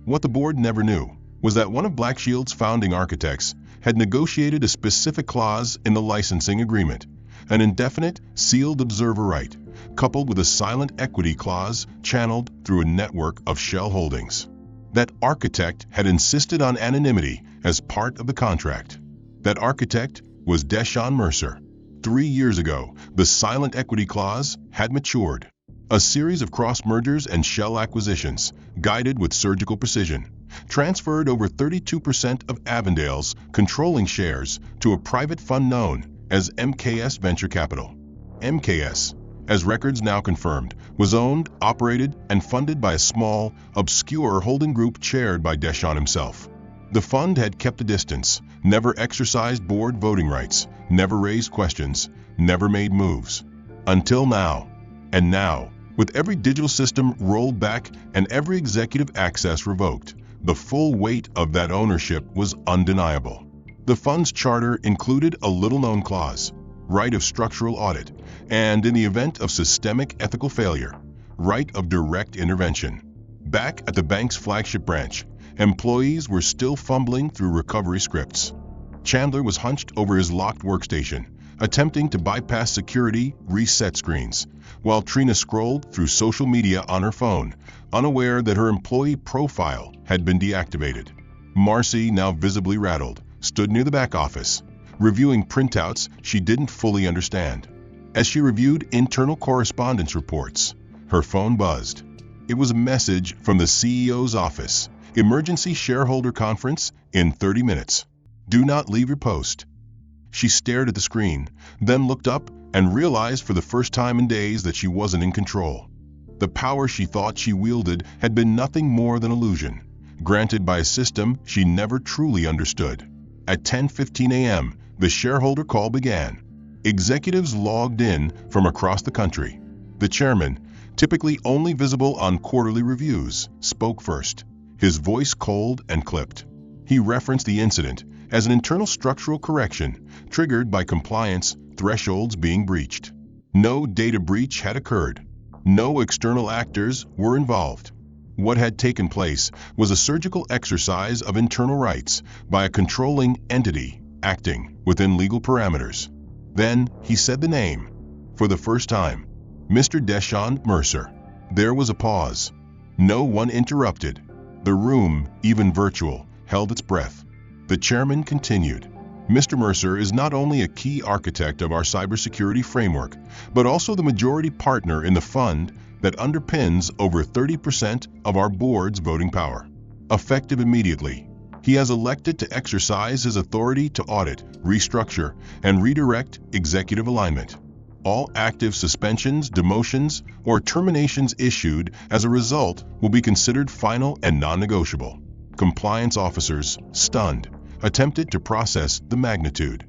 What the board never knew was that one of Black Shield's founding architects had negotiated a specific clause in the licensing agreement, an indefinite, sealed observer right, coupled with a silent equity clause channeled through a network of shell holdings. That architect had insisted on anonymity as part of the contract. That architect was Deshaun Mercer. 3 years ago, the silent equity clause had matured. A series of cross-mergers and shell acquisitions, guided with surgical precision, transferred over 32% of Avondale's controlling shares to a private fund known as MKS Venture Capital. MKS, as records now confirmed, was owned, operated, and funded by a small, obscure holding group chaired by Deshaun himself. The fund had kept a distance, never exercised board voting rights, never raised questions, never made moves. Until now. And now, with every digital system rolled back and every executive access revoked, the full weight of that ownership was undeniable. The fund's charter included a little-known clause, right of structural audit, and in the event of systemic ethical failure, right of direct intervention. Back at the bank's flagship branch, employees were still fumbling through recovery scripts. Chandler was hunched over his locked workstation, attempting to bypass security reset screens, while Trina scrolled through social media on her phone, unaware that her employee profile had been deactivated. Marcy, now visibly rattled, stood near the back office, reviewing printouts she didn't fully understand. As she reviewed internal correspondence reports, her phone buzzed. It was a message from the CEO's office. Emergency shareholder conference in 30 minutes. Do not leave your post. She stared at the screen, then looked up and realized for the first time in days that she wasn't in control. The power she thought she wielded had been nothing more than illusion, granted by a system she never truly understood. At 10:15 a.m., the shareholder call began. Executives logged in from across the country. The chairman, typically only visible on quarterly reviews, spoke first, his voice cold and clipped. He referenced the incident as an internal structural correction triggered by compliance thresholds being breached. No data breach had occurred. No external actors were involved. What had taken place was a surgical exercise of internal rights by a controlling entity acting within legal parameters. Then he said the name. For the first time, Mr. Deshaun Mercer. There was a pause. No one interrupted. The room, even virtual, held its breath. The chairman continued. Mr. Mercer is not only a key architect of our cybersecurity framework, but also the majority partner in the fund that underpins over 30% of our board's voting power. Effective immediately, he has elected to exercise his authority to audit, restructure, and redirect executive alignment. All active suspensions, demotions, or terminations issued as a result will be considered final and non-negotiable. Compliance officers, stunned, attempted to process the magnitude.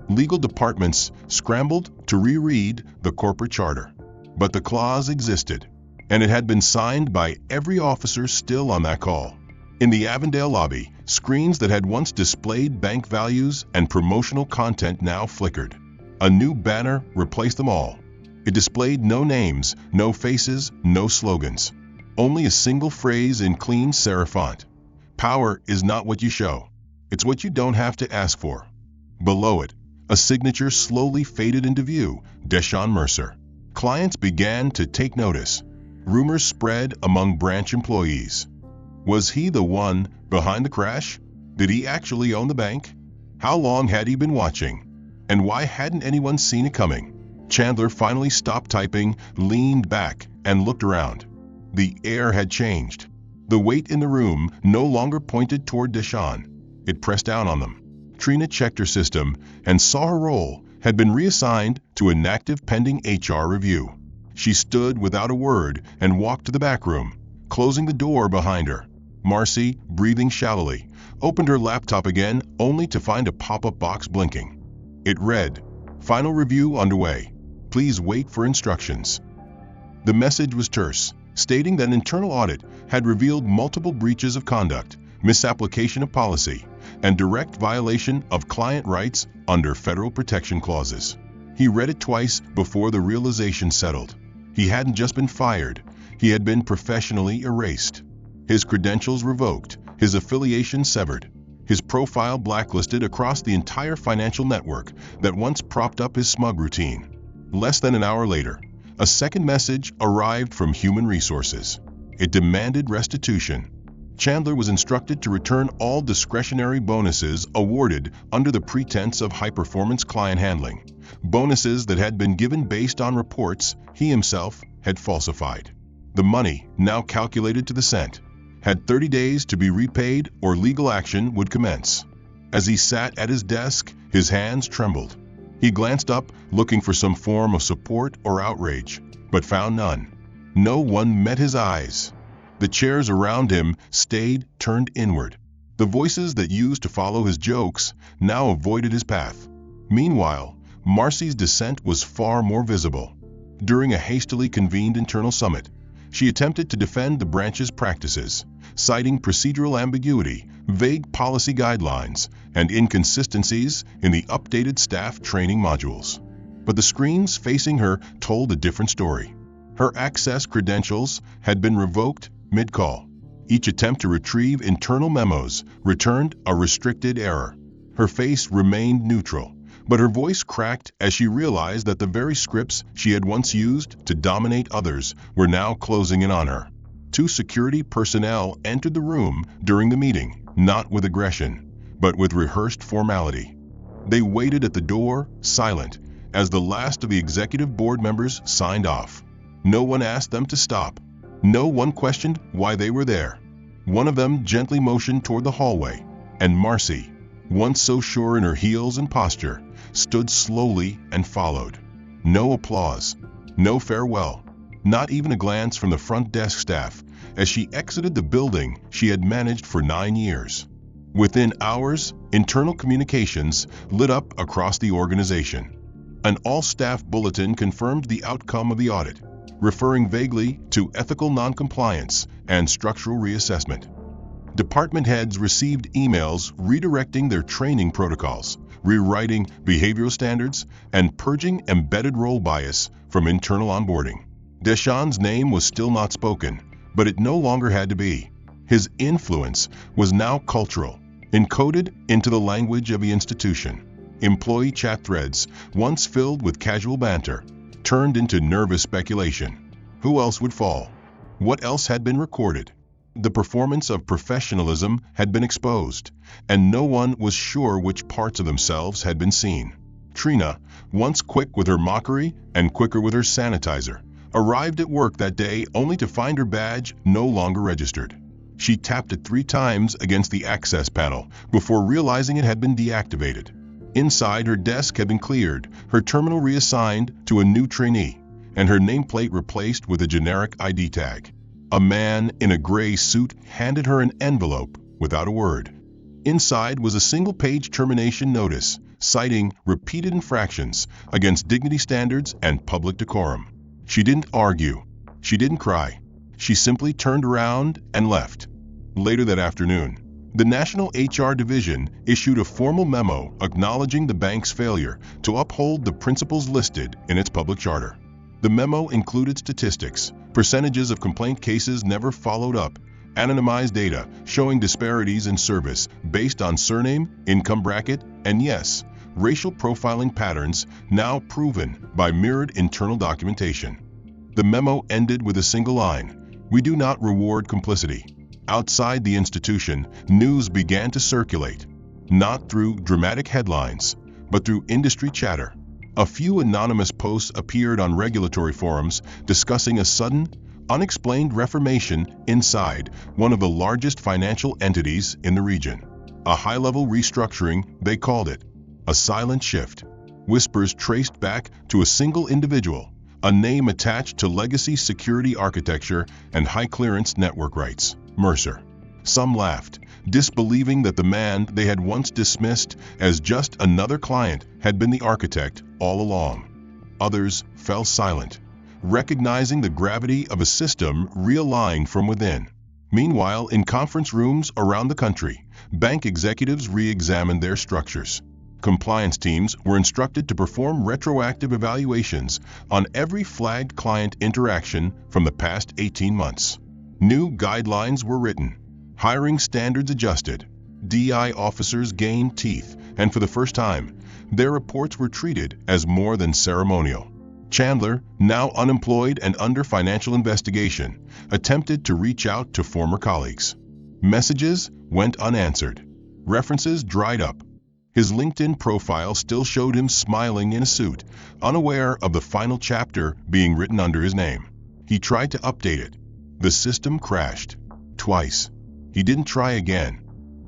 Legal departments scrambled to reread the corporate charter. But the clause existed, and it had been signed by every officer still on that call. In the Avondale lobby, screens that had once displayed bank values and promotional content now flickered. A new banner replaced them all. It displayed no names, no faces, no slogans. Only a single phrase in clean serif font. Power is not what you show. It's what you don't have to ask for. Below it, a signature slowly faded into view, Deshaun Mercer. Clients began to take notice. Rumors spread among branch employees. Was he the one behind the crash? Did he actually own the bank? How long had he been watching? And why hadn't anyone seen it coming? Chandler finally stopped typing, leaned back, and looked around. The air had changed. The weight in the room no longer pointed toward Deshaun. It pressed down on them. Trina checked her system and saw her role had been reassigned to an active pending HR review. She stood without a word and walked to the back room, closing the door behind her. Marcy, breathing shallowly, opened her laptop again only to find a pop-up box blinking. It read, "Final review underway. Please wait for instructions." The message was terse, stating that internal audit had revealed multiple breaches of conduct, misapplication of policy, and direct violation of client rights under federal protection clauses. He read it twice before the realization settled. He hadn't just been fired, he had been professionally erased. His credentials revoked, his affiliation severed, his profile blacklisted across the entire financial network that once propped up his smug routine. Less than an hour later, a second message arrived from Human Resources. It demanded restitution. Chandler was instructed to return all discretionary bonuses awarded under the pretense of high-performance client handling, bonuses that had been given based on reports he himself had falsified. The money, now calculated to the cent, had 30 days to be repaid or legal action would commence. As he sat at his desk, his hands trembled. He glanced up, looking for some form of support or outrage, but found none. No one met his eyes. The chairs around him stayed turned inward. The voices that used to follow his jokes now avoided his path. Meanwhile, Marcy's dissent was far more visible. During a hastily convened internal summit, she attempted to defend the branch's practices, citing procedural ambiguity, vague policy guidelines, and inconsistencies in the updated staff training modules. But the screens facing her told a different story. Her access credentials had been revoked mid-call. Each attempt to retrieve internal memos returned a restricted error. Her face remained neutral, but her voice cracked as she realized that the very scripts she had once used to dominate others were now closing in on her. 2 security personnel entered the room during the meeting, not with aggression, but with rehearsed formality. They waited at the door, silent, as the last of the executive board members signed off. No one asked them to stop. No one questioned why they were there. One of them gently motioned toward the hallway, and Marcy, once so sure in her heels and posture, stood slowly and followed. No applause, no farewell, not even a glance from the front desk staff as she exited the building she had managed for 9 years. Within hours, internal communications lit up across the organization. An all-staff bulletin confirmed the outcome of the audit, referring vaguely to ethical noncompliance and structural reassessment. Department heads received emails redirecting their training protocols, rewriting behavioral standards, and purging embedded role bias from internal onboarding. Deshaun's name was still not spoken, but it no longer had to be. His influence was now cultural, encoded into the language of the institution. Employee chat threads, once filled with casual banter, turned into nervous speculation. Who else would fall? What else had been recorded? The performance of professionalism had been exposed, and no one was sure which parts of themselves had been seen. Trina, once quick with her mockery and quicker with her sanitizer, arrived at work that day only to find her badge no longer registered. She tapped it 3 times against the access panel before realizing it had been deactivated. Inside, her desk had been cleared, her terminal reassigned to a new trainee, and her nameplate replaced with a generic ID tag. A man in a gray suit handed her an envelope without a word. Inside was a single-page termination notice, citing repeated infractions against dignity standards and public decorum. She didn't argue. She didn't cry. She simply turned around and left. Later that afternoon, the National HR Division issued a formal memo acknowledging the bank's failure to uphold the principles listed in its public charter. The memo included statistics, percentages of complaint cases never followed up, anonymized data showing disparities in service based on surname, income bracket, and yes, racial profiling patterns now proven by mirrored internal documentation. The memo ended with a single line: "We do not reward complicity." Outside the institution, news began to circulate, not through dramatic headlines, but through industry chatter. A few anonymous posts appeared on regulatory forums discussing a sudden, unexplained reformation inside one of the largest financial entities in the region. A high-level restructuring, they called it. A silent shift. Whispers traced back to a single individual, a name attached to legacy security architecture and high-clearance network rights: Mercer. Some laughed, disbelieving that the man they had once dismissed as just another client had been the architect all along. Others fell silent, recognizing the gravity of a system realigned from within. Meanwhile, in conference rooms around the country, bank executives re-examined their structures. Compliance teams were instructed to perform retroactive evaluations on every flagged client interaction from the past 18 months. New guidelines were written, hiring standards adjusted, DI officers gained teeth, and for the first time, their reports were treated as more than ceremonial. Chandler, now unemployed and under financial investigation, attempted to reach out to former colleagues. Messages went unanswered. References dried up. His LinkedIn profile still showed him smiling in a suit, unaware of the final chapter being written under his name. He tried to update it. The system crashed. Twice. He didn't try again.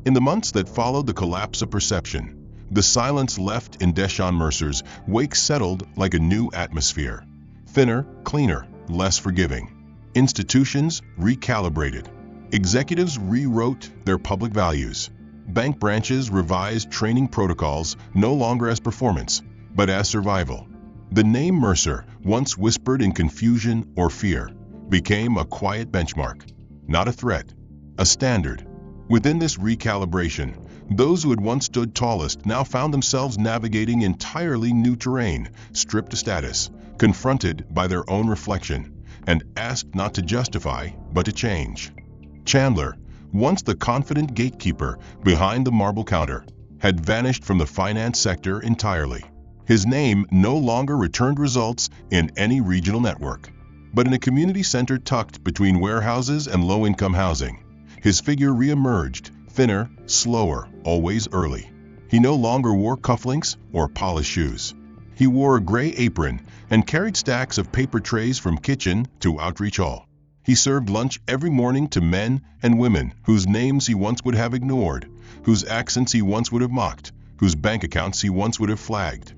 In the months that followed the collapse of perception, the silence left in Deshaun Mercer's wake settled like a new atmosphere. Thinner, cleaner, less forgiving. Institutions recalibrated. Executives rewrote their public values. Bank branches revised training protocols no longer as performance, but as survival. The name Mercer, once whispered in confusion or fear, became a quiet benchmark, not a threat, a standard. Within this recalibration, those who had once stood tallest now found themselves navigating entirely new terrain, stripped of status, confronted by their own reflection, and asked not to justify, but to change. Chandler, once the confident gatekeeper behind the marble counter, had vanished from the finance sector entirely. His name no longer returned results in any regional network, but in a community center tucked between warehouses and low-income housing. His figure re-emerged, thinner, slower, always early. He no longer wore cufflinks or polished shoes. He wore a gray apron and carried stacks of paper trays from kitchen to outreach hall. He served lunch every morning to men and women whose names he once would have ignored, whose accents he once would have mocked, whose bank accounts he once would have flagged.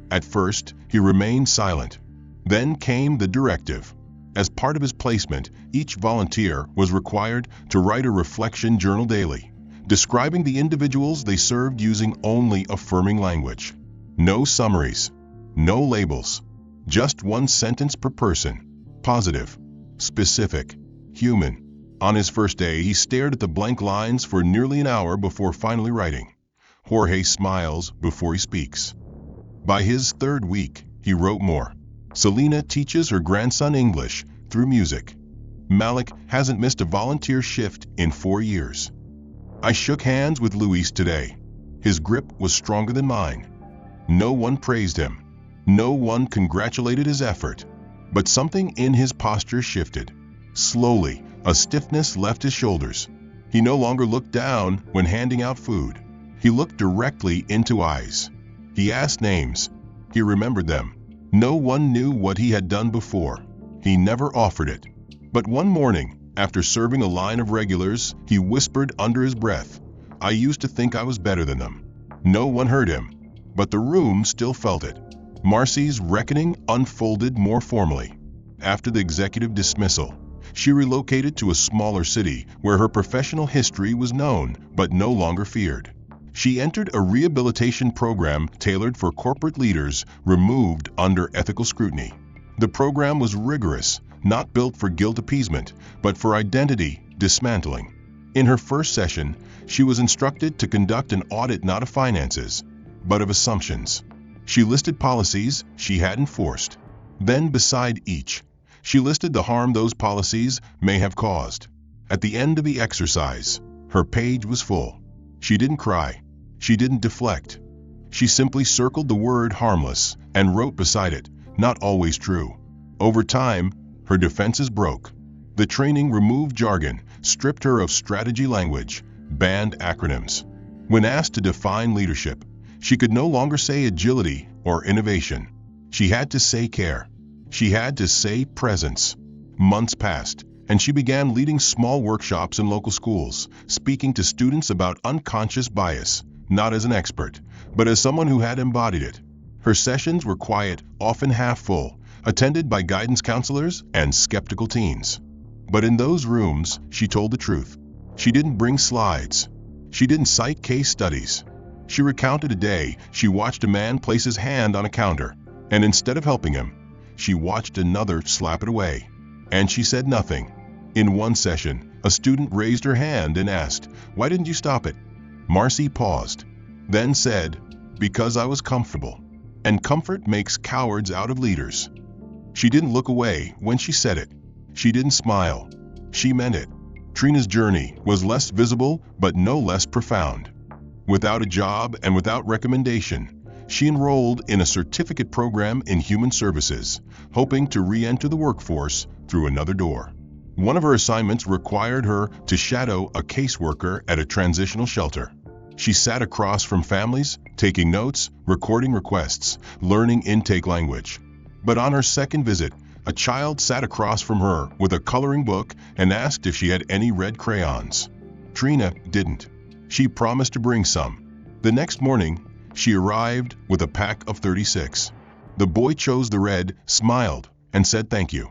At first, he remained silent. Then came the directive. As part of his placement, each volunteer was required to write a reflection journal daily, describing the individuals they served using only affirming language. No summaries, no labels, just one sentence per person. Positive, specific, human. On his first day, he stared at the blank lines for nearly an hour before finally writing. Jorge smiles before he speaks. By his third week, he wrote more. Selena teaches her grandson English through music. Malik hasn't missed a volunteer shift in 4 years. I shook hands with Luis today. His grip was stronger than mine. No one praised him. No one congratulated his effort. But something in his posture shifted. Slowly, a stiffness left his shoulders. He no longer looked down when handing out food. He looked directly into eyes. He asked names. He remembered them. No one knew what he had done before. He never offered it. But one morning, after serving a line of regulars, he whispered under his breath, "I used to think I was better than them." No one heard him. but the room still felt it. Marcy's reckoning unfolded more formally. After the executive dismissal, she relocated to a smaller city where her professional history was known but no longer feared. She entered a rehabilitation program tailored for corporate leaders removed under ethical scrutiny. The program was rigorous, not built for guilt appeasement, but for identity dismantling. In her first session, she was instructed to conduct an audit not of finances, but of assumptions. She listed policies she had enforced. Then, beside each, she listed the harm those policies may have caused. At the end of the exercise, her page was full. She didn't cry. She didn't deflect. She simply circled the word harmless and wrote beside it, not always true. Over time, her defenses broke. The training removed jargon, stripped her of strategy language, banned acronyms. When asked to define leadership, she could no longer say agility or innovation. She had to say care. She had to say presence. Months passed, and she began leading small workshops in local schools, speaking to students about unconscious bias, not as an expert, but as someone who had embodied it. Her sessions were quiet, often half full, attended by guidance counselors and skeptical teens. But in those rooms, she told the truth. She didn't bring slides. She didn't cite case studies. She recounted a day she watched a man place his hand on a counter, and instead of helping him, she watched another slap it away. And she said nothing. In one session, a student raised her hand and asked, "Why didn't you stop it?" Marcy paused, then said, "Because I was comfortable." And comfort makes cowards out of leaders. She didn't look away when she said it. She didn't smile. She meant it. Trina's journey was less visible but no less profound. Without a job and without recommendation, she enrolled in a certificate program in human services, hoping to re-enter the workforce through another door. One of her assignments required her to shadow a caseworker at a transitional shelter. She sat across from families, taking notes, recording requests, learning intake language. But on her second visit, a child sat across from her with a coloring book and asked if she had any red crayons. Trina didn't. She promised to bring some. The next morning, she arrived with a pack of 36. The boy chose the red, smiled, and said thank you.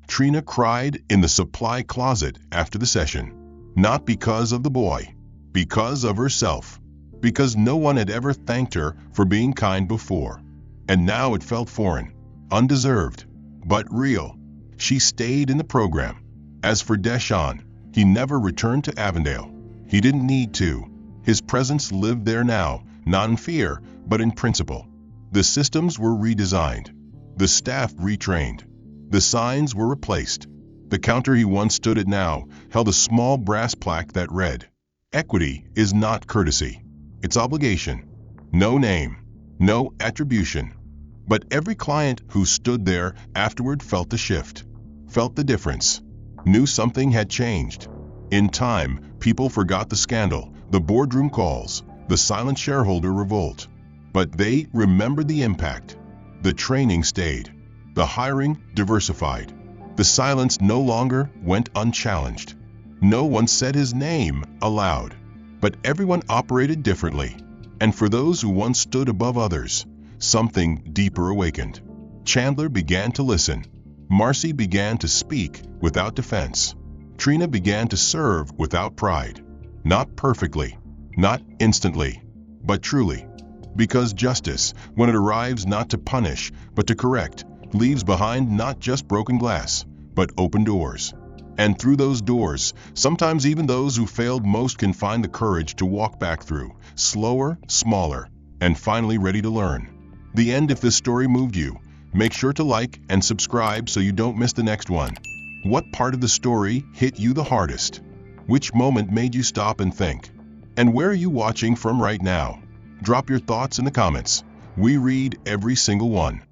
Trina cried in the supply closet after the session. Not because of the boy, because of herself. Because no one had ever thanked her for being kind before. And now it felt foreign, undeserved, but real. She stayed in the program. As for Deshawn, he never returned to Avondale. He didn't need to. His presence lived there now, not in fear, but in principle. The systems were redesigned. The staff retrained. The signs were replaced. The counter he once stood at now held a small brass plaque that read, "Equity is not courtesy. It's obligation." No name, no attribution. But every client who stood there afterward felt the shift, felt the difference, knew something had changed. In time, people forgot the scandal, the boardroom calls, the silent shareholder revolt. But they remembered the impact. The training stayed. The hiring diversified. The silence no longer went unchallenged. No one said his name aloud. But everyone operated differently. And for those who once stood above others, something deeper awakened. Chandler began to listen. Marcy began to speak without defense. Trina began to serve without pride. Not perfectly, not instantly, but truly. Because justice, when it arrives not to punish, but to correct, leaves behind not just broken glass, but open doors. And through those doors, sometimes even those who failed most can find the courage to walk back through, slower, smaller, and finally ready to learn. The end. If this story moved you, make sure to like and subscribe so you don't miss the next one. What part of the story hit you the hardest? Which moment made you stop and think? And where are you watching from right now? Drop your thoughts in the comments. We read every single one.